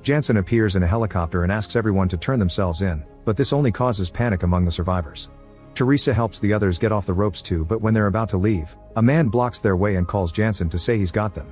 Jansen appears in a helicopter and asks everyone to turn themselves in, but this only causes panic among the survivors. Teresa helps the others get off the ropes too, but when they're about to leave, a man blocks their way and calls Jansen to say he's got them.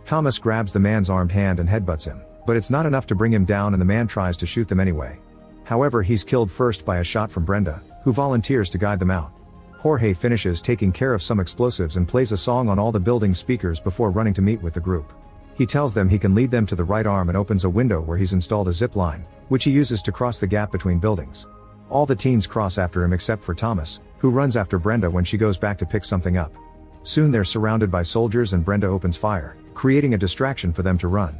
Thomas grabs the man's armed hand and headbutts him, but it's not enough to bring him down and the man tries to shoot them anyway. However, he's killed first by a shot from Brenda, who volunteers to guide them out. Jorge finishes taking care of some explosives and plays a song on all the building speakers before running to meet with the group. He tells them he can lead them to the right arm and opens a window where he's installed a zip line, which he uses to cross the gap between buildings. All the teens cross after him except for Thomas, who runs after Brenda when she goes back to pick something up. Soon they're surrounded by soldiers and Brenda opens fire, creating a distraction for them to run.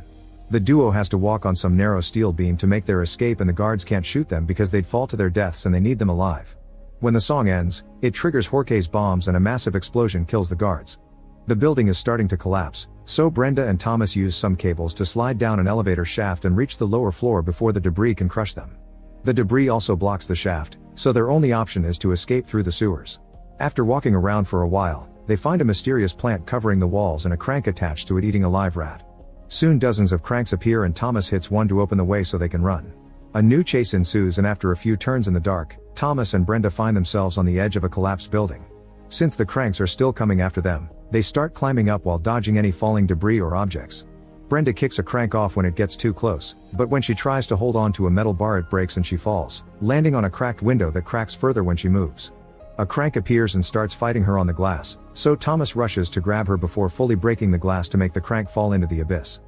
The duo has to walk on some narrow steel beam to make their escape, and the guards can't shoot them because they'd fall to their deaths and they need them alive. When the song ends, it triggers Jorge's bombs and a massive explosion kills the guards. The building is starting to collapse, so Brenda and Thomas use some cables to slide down an elevator shaft and reach the lower floor before the debris can crush them. The debris also blocks the shaft, so their only option is to escape through the sewers. After walking around for a while, they find a mysterious plant covering the walls and a crank attached to it eating a live rat. Soon dozens of cranks appear and Thomas hits one to open the way so they can run. A new chase ensues, and after a few turns in the dark, Thomas and Brenda find themselves on the edge of a collapsed building. Since the cranks are still coming after them, they start climbing up while dodging any falling debris or objects. Brenda kicks a crank off when it gets too close, but when she tries to hold on to a metal bar it breaks and she falls, landing on a cracked window that cracks further when she moves. A crank appears and starts fighting her on the glass, so Thomas rushes to grab her before fully breaking the glass to make the crank fall into the abyss.